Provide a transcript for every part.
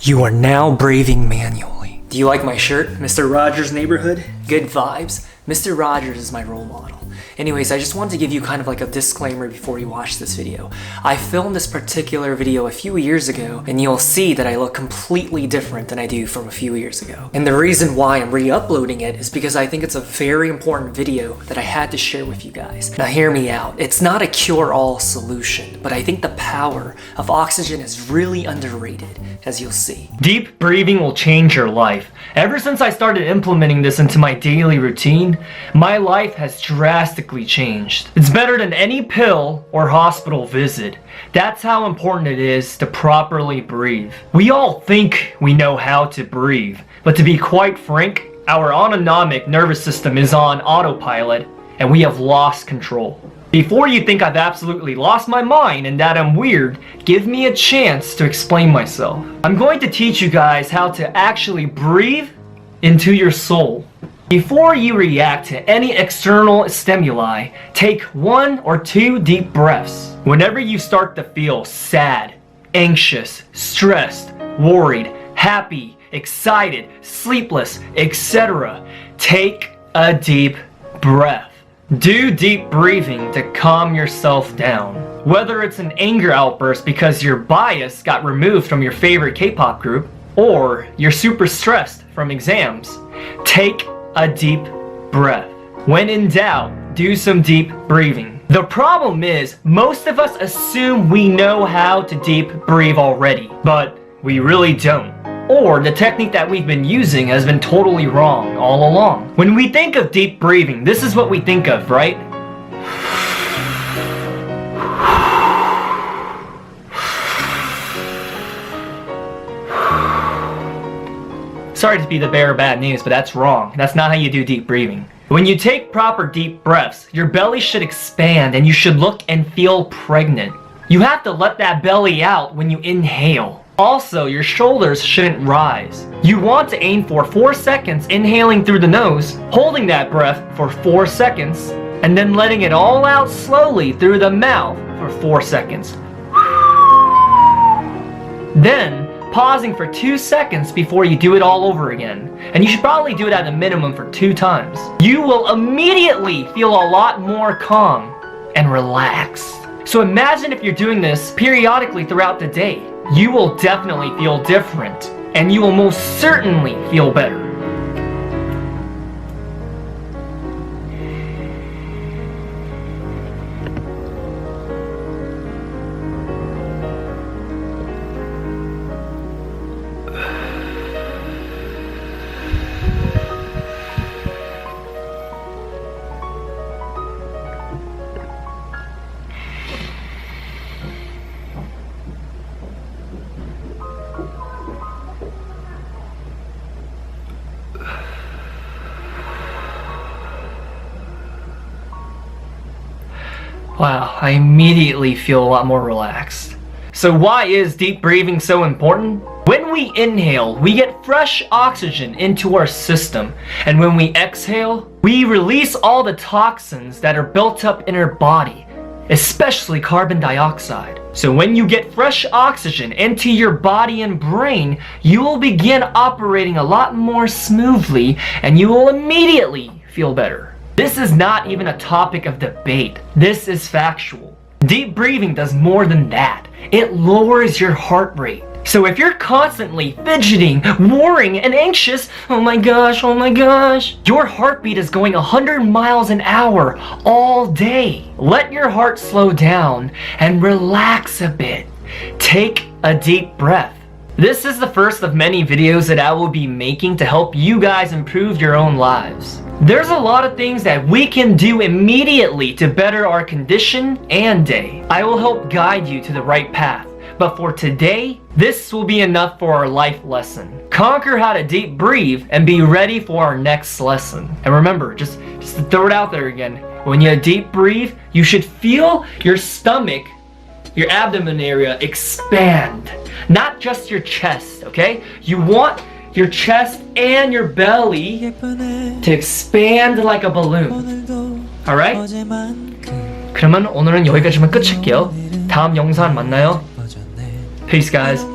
You are now breathing manually. Do you like my shirt, Mr. Rogers' Neighborhood? Good vibes? Mr. Rogers is my role model. Anyways, I just wanted to give you kind of like a disclaimer before you watch this video. I filmed this particular video a few years ago, and you'll see that I look completely different than I do from a few years ago. And the reason why I'm re-uploading it is because I think it's a very important video that I had to share with you guys. Now hear me out. It's not a cure-all solution, but I think the power of oxygen is really underrated, as you'll see. Deep breathing will change your life. Ever since I started implementing this into my daily routine, my life has drastically changed. It's better than any pill or hospital visit. That's how important it is to properly breathe. We all think we know how to breathe, but to be quite frank, our autonomic nervous system is on autopilot and we have lost control. Before you think I've absolutely lost my mind and that I'm weird, give me a chance to explain myself. I'm going to teach you guys how to actually breathe into your soul. Before you react to any external stimuli, take 1 or 2 deep breaths. Whenever you start to feel sad, anxious, stressed, worried, happy, excited, sleepless, etc., take a deep breath. Do deep breathing to calm yourself down. Whether it's an anger outburst because your bias got removed from your favorite K-pop group, or you're super stressed from exams, take a deep breath. When in doubt, do some deep breathing. The problem is, most of us assume we know how to deep breathe already, but we really don't. Or the technique that we've been using has been totally wrong all along. When we think of deep breathing, this is what we think of, right? Sorry to be the bearer of bad news, but that's wrong. That's not how you do deep breathing. When you take proper deep breaths, your belly should expand and you should look and feel pregnant. You have to let that belly out when you inhale. Also, your shoulders shouldn't rise. You want to aim for 4 seconds inhaling through the nose, holding that breath for 4 seconds, and then letting it all out slowly through the mouth for 4 seconds. Then, pausing for 2 seconds before you do it all over again. And you should probably do it at a minimum for 2 times. You will immediately feel a lot more calm and relaxed. So imagine if you're doing this periodically throughout the day. You will definitely feel different, and you will most certainly feel better. Wow, I immediately feel a lot more relaxed. So why is deep breathing so important? When we inhale, we get fresh oxygen into our system. And when we exhale, we release all the toxins that are built up in our body, especially carbon dioxide. So when you get fresh oxygen into your body and brain, you will begin operating a lot more smoothly and you will immediately feel better. This is not even a topic of debate. This is factual. Deep breathing does more than that. It lowers your heart rate. So if you're constantly fidgeting, worrying, and anxious, oh my gosh, your heartbeat is going 100 miles an hour all day. Let your heart slow down and relax a bit. Take a deep breath. This is the first of many videos that I will be making to help you guys improve your own lives. There's a lot of things that we can do immediately to better our condition and day. I will help guide you to the right path. But for today, this will be enough for our life lesson. Conquer how to deep breathe and be ready for our next lesson. And remember, just to throw it out there again, when you deep breathe, you should feel your stomach, your abdomen area expand. Not just your chest, okay? You want your chest and your belly to expand like a balloon. Alright? 그러면 오늘은 여기까지만 끝일게요. 다음 영상 만나요. Peace guys.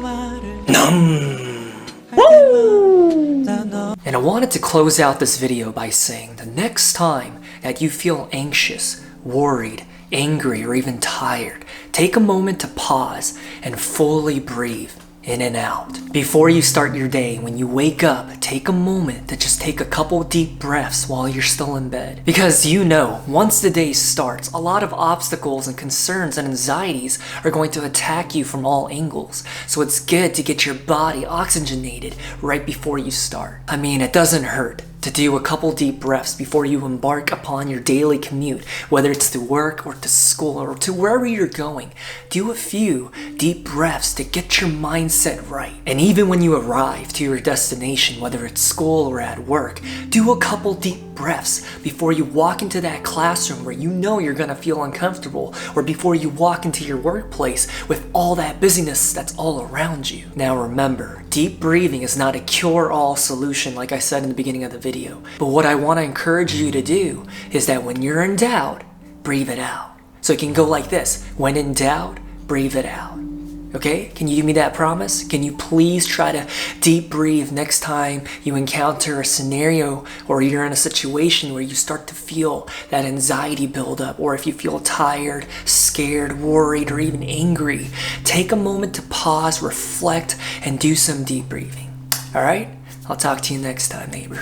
And I wanted to close out this video by saying the next time that you feel anxious, worried, angry, or even tired, take a moment to pause and fully breathe in and out. Before you start your day, when you wake up, take a moment to just take a couple deep breaths while you're still in bed. Because you know, once the day starts, a lot of obstacles and concerns and anxieties are going to attack you from all angles. So it's good to get your body oxygenated right before you start. I mean, it doesn't hurt to do a couple deep breaths before you embark upon your daily commute, whether it's to work or to school or to wherever you're going. Do a few deep breaths to get your mindset right. And even when you arrive to your destination, whether it's school or at work, do a couple deep breaths before you walk into that classroom where you know you're gonna feel uncomfortable, or before you walk into your workplace with all that busyness that's all around you. Now remember, deep breathing is not a cure-all solution like I said in the beginning of the video. But what I want to encourage you to do is that when you're in doubt, breathe it out. So it can go like this: when in doubt, breathe it out. Okay? Can you give me that promise? Can you please try to deep breathe next time you encounter a scenario or you're in a situation where you start to feel that anxiety build up, or if you feel tired, scared, worried, or even angry, take a moment to pause, reflect, and do some deep breathing. All right? I'll talk to you next time, neighbor.